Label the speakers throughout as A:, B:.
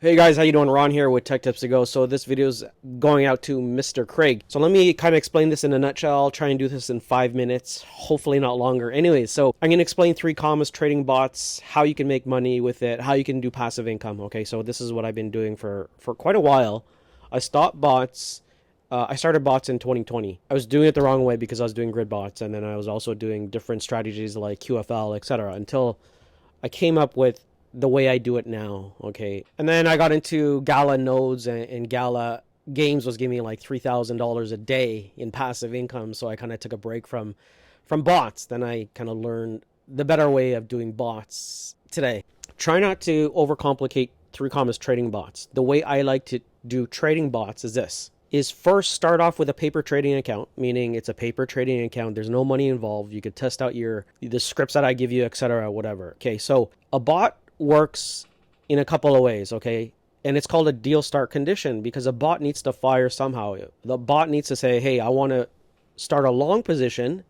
A: Hey guys, how you doing? Ron here with TechTipsToGo. So this video is going out to Mr. Craig. So let me kind of explain this in a nutshell. I'll try and do this in 5 minutes, hopefully not longer. Anyways, so I'm going to explain 3 commas trading bots, how you can make money with it, how you can do passive income. Okay, so this is what I've been doing for quite a while. I stopped bots. I started bots in 2020. I was doing it the wrong way because I was doing grid bots, and then I was also doing different strategies like QFL, etc. until I came up with the way I do it now. Okay. And then I got into Gala nodes, and Gala games was giving me like $3,000 a day in passive income. So I kind of took a break from bots. Then I kind of learned the better way of doing bots today. Try not to overcomplicate 3 commas trading bots. The way I like to do trading bots is this: is first start off with a paper trading account, meaning it's a paper trading account. There's no money involved. You could test out the scripts that I give you, etc., whatever. Okay, so a bot works in a couple of ways, okay? And it's called a deal start condition because a bot needs to fire somehow. The bot needs to say, hey, I want to start a long position,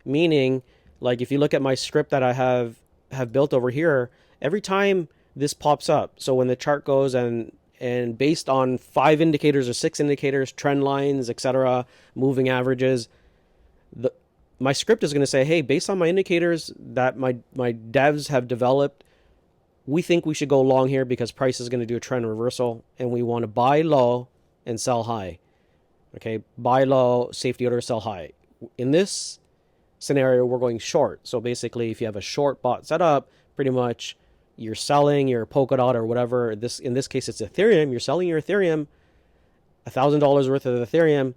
A: meaning like if you look at my script that I have built over here, every time this pops up, so when the chart goes and based on 5 indicators or 6 indicators, trend lines, etc., moving averages, my script is going to say, hey, based on my indicators that my devs have developed, we think we should go long here because price is going to do a trend reversal, and we want to buy low and sell high. Okay, buy low, safety order, sell high. In this scenario, we're going short. So basically, if you have a short bot set up, pretty much you're selling your Polkadot or whatever. In this case, it's Ethereum. You're selling your Ethereum, $1,000 worth of Ethereum,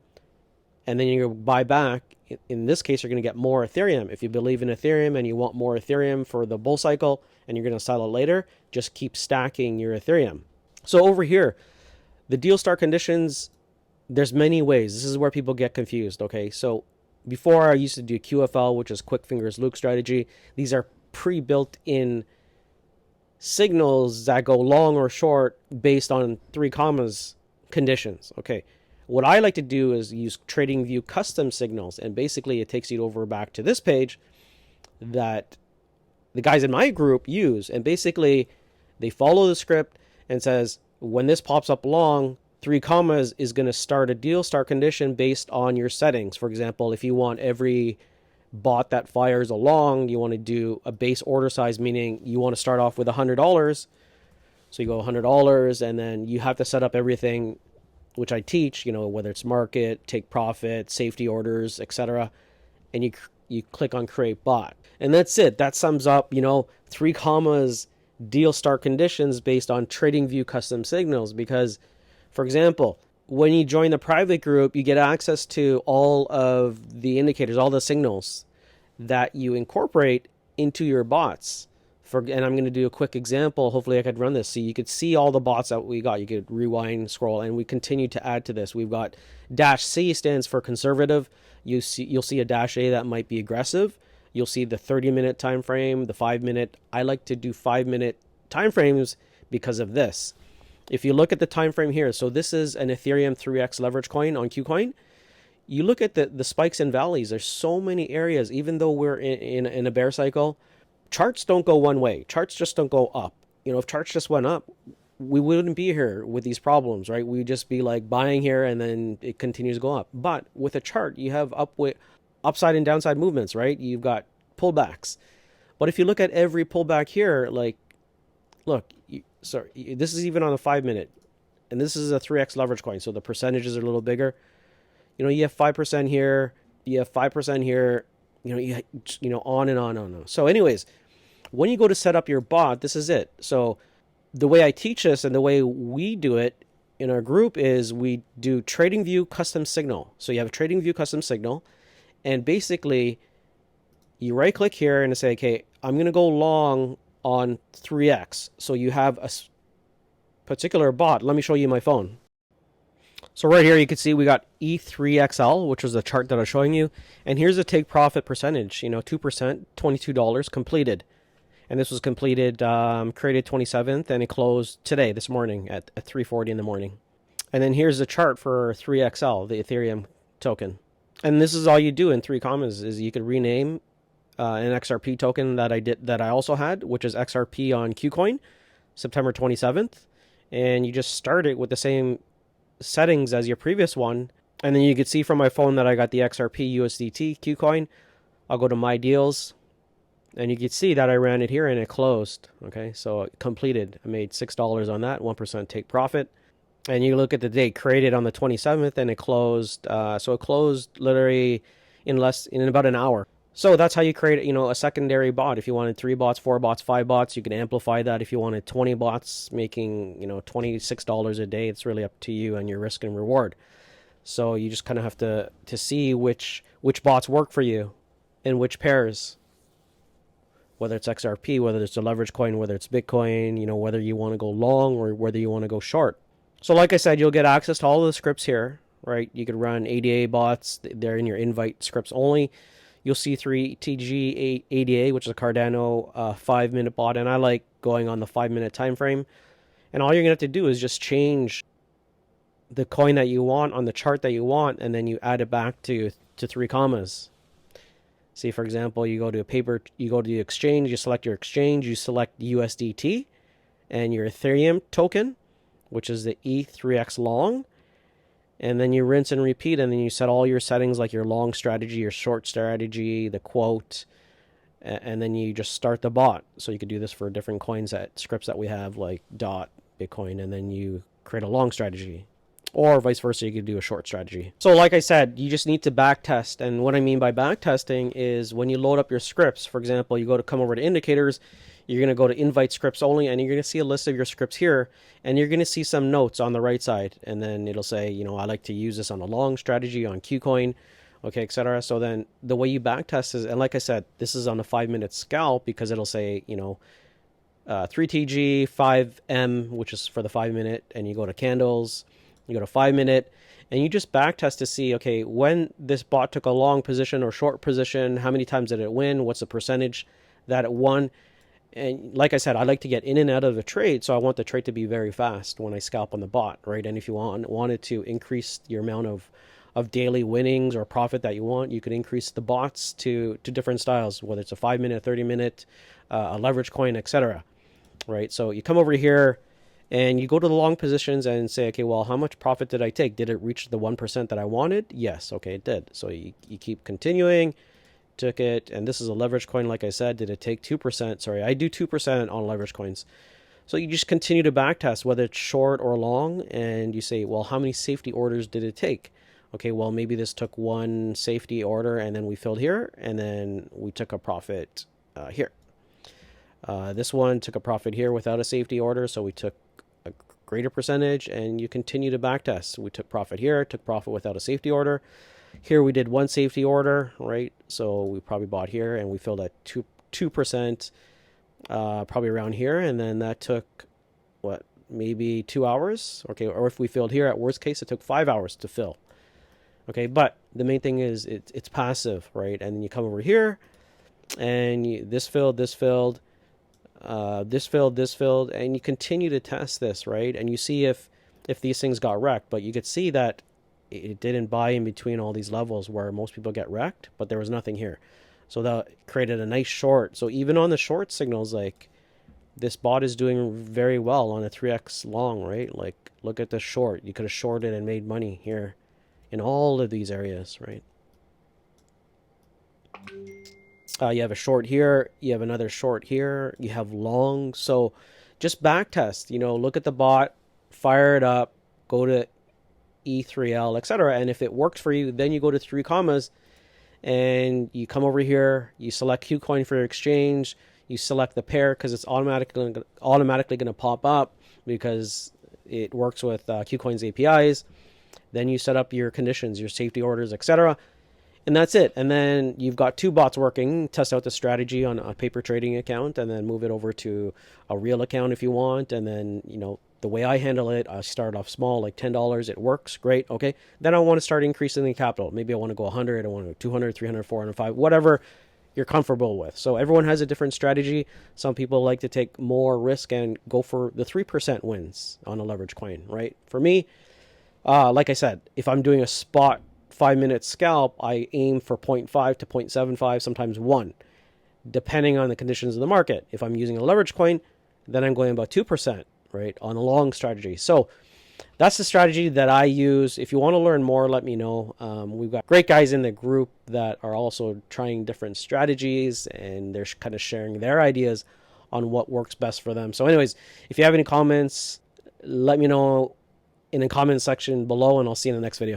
A: and then you buy back. In this case, you're going to get more Ethereum. If you believe in Ethereum and you want more Ethereum for the bull cycle and you're going to sell it later, just keep stacking your Ethereum. So over here, the deal start conditions, there's many ways. This is where people get confused, okay? So before I used to do QFL, which is quick fingers Luke strategy. These are pre-built in signals that go long or short based on 3 commas conditions, okay? What I like to do is use TradingView custom signals, and basically it takes you over back to this page that the guys in my group use, and basically they follow the script and says when this pops up long, 3 commas is going to start a deal start condition based on your settings. For example, if you want every bot that fires along, you want to do a base order size, meaning you want to start off with $100. So you go $100, and then you have to set up everything, which I teach, whether it's market, take profit, safety orders, etc. And you click on create bot. And that's it. That sums up, 3 commas deal start conditions based on TradingView custom signals. Because, for example, when you join the private group, you get access to all of the indicators, all the signals that you incorporate into your bots. And I'm going to do a quick example. Hopefully I could run this so you could see all the bots that we got. You could rewind, scroll, and we continue to add to this. We've got -C stands for conservative. You'll see a -A that might be aggressive. You'll see the 30-minute time frame, the 5-minute. I like to do 5-minute time frames because of this. If you look at the time frame here, so this is an Ethereum 3x leverage coin on KuCoin. You look at the spikes and valleys. There's so many areas, even though we're in a bear cycle. Charts don't go one way. Charts just don't go up. If charts just went up, we wouldn't be here with these problems, right? We'd just be like buying here and then it continues to go up. But with a chart, you have upside and downside movements, right? You've got pullbacks. But if you look at every pullback here, like, look, this is even on a 5-minute, and this is a 3x leverage coin, so the percentages are a little bigger. You have 5% here, you have 5% here, on and on and on. So anyways, when you go to set up your bot, this is it. So the way I teach this and the way we do it in our group is we do TradingView custom signal. So you have a TradingView custom signal, and basically you right click here and say, okay, I'm going to go long on 3x. So you have a particular bot. Let me show you my phone. So right here, you can see we got E3XL, which was the chart that I was showing you. And here's the take profit percentage, 2%, $22 completed. And this was completed, created 27th, and it closed today, this morning at 3:40 in the morning. And then here's the chart for 3XL, the Ethereum token. And this is all you do in 3 commas is you could rename an XRP token that I also had, which is XRP on KuCoin, September 27th. and you just start it with the same settings as your previous one. And then you can see from my phone that I got the XRP USDT Qcoin. I'll go to my deals, and you can see that I ran it here and it closed. Okay, so it completed. I made $6 on that, 1% take profit. And you look at the date, created on the 27th, and it closed. So it closed literally in about an hour. So that's how you create, a secondary bot. If you wanted 3 bots, 4 bots, 5 bots, you can amplify that. If you wanted 20 bots making, $26 a day, it's really up to you and your risk and reward. So you just kind of have to see which bots work for you and which pairs. Whether it's XRP, whether it's a leverage coin, whether it's Bitcoin, whether you want to go long or whether you want to go short. So like I said, you'll get access to all of the scripts here, right? You could run ADA bots. They're in your invite scripts only. You'll see 3TG ADA, which is a Cardano 5-minute bot. And I like going on the 5-minute time frame. And all you're going to have to do is just change the coin that you want on the chart that you want, and then you add it back to 3 commas. See, for example, you go to the exchange, you select your exchange, you select USDT and your Ethereum token, which is the E3X long, and then you rinse and repeat, and then you set all your settings like your long strategy, your short strategy, the quote, and then you just start the bot. So you could do this for different coins scripts that we have, like DOT, Bitcoin, and then you create a long strategy. Or vice versa, you could do a short strategy. So like I said, you just need to back test. And what I mean by back testing is when you load up your scripts, for example, you come over to indicators, you're going to go to invite scripts only, and you're going to see a list of your scripts here, and you're going to see some notes on the right side. And then it'll say, I like to use this on a long strategy on Qcoin, okay, etc. So then the way you back test is, and like I said, this is on a 5-minute scalp because it'll say, 3TG, 5M, which is for the 5-minute, and you go to candles. You go to 5-minute, and you just back test to see, okay, when this bot took a long position or short position, how many times did it win? What's the percentage that it won? And like I said, I like to get in and out of the trade, so I want the trade to be very fast when I scalp on the bot, right? And if you wanted to increase your amount of daily winnings or profit that you want, you could increase the bots to different styles, whether it's a 5-minute, 30-minute, a leverage coin, etc. Right? So you come over here, and you go to the long positions and say, okay, well, how much profit did I take? Did it reach the 1% that I wanted? Yes, okay, it did. So you keep continuing, took it, and this is a leverage coin, like I said. Did it take 2%? Sorry, I do 2% on leverage coins. So you just continue to backtest, whether it's short or long, and you say, well, how many safety orders did it take? Okay, well, maybe this took 1 safety order, and then we filled here, and then we took a profit here. This one took a profit here without a safety order, so we took a greater percentage, and you continue to backtest. We took profit here, took profit without a safety order. Here we did 1 safety order, right? So we probably bought here, and we filled at 2%, probably around here, and then that took, maybe 2 hours? Okay, or if we filled here, at worst case, it took 5 hours to fill. Okay, but the main thing is it's passive, right? And then you come over here, and this filled, this filled, this filled, and you continue to test this, right? And you see if these things got wrecked, but you could see that it didn't buy in between all these levels where most people get wrecked, but there was nothing here. So that created a nice short. So even on the short signals, like this bot is doing very well on a 3x long, right? Like look at the short. You could have shorted and made money here in all of these areas, right? You have a short here, you have another short here, you have long. So just back test, look at the bot, fire it up, go to E3L, etc. And if it works for you, then you go to 3 commas and you come over here, you select Qcoin for your exchange, you select the pair because it's automatically going to pop up because it works with Qcoin's APIs. Then you set up your conditions, your safety orders, etc. And that's it. And then you've got 2 bots working. Test out the strategy on a paper trading account and then move it over to a real account if you want. And then, the way I handle it, I start off small, like $10. It works. Great. Okay. Then I want to start increasing the capital. Maybe I want to go 100. I want to go 200, 300, 400, 500, whatever you're comfortable with. So everyone has a different strategy. Some people like to take more risk and go for the 3% wins on a leverage coin, right? For me, like I said, if I'm doing a spot 5-minute scalp, I aim for 0.5 to 0.75, sometimes 1, depending on the conditions of the market. If I'm using a leverage coin, then I'm going about 2%, right? On a long strategy. So that's the strategy that I use. If you want to learn more, let me know. We've got great guys in the group that are also trying different strategies, and they're kind of sharing their ideas on what works best for them. So anyways, if you have any comments, let me know in the comment section below, and I'll see you in the next video.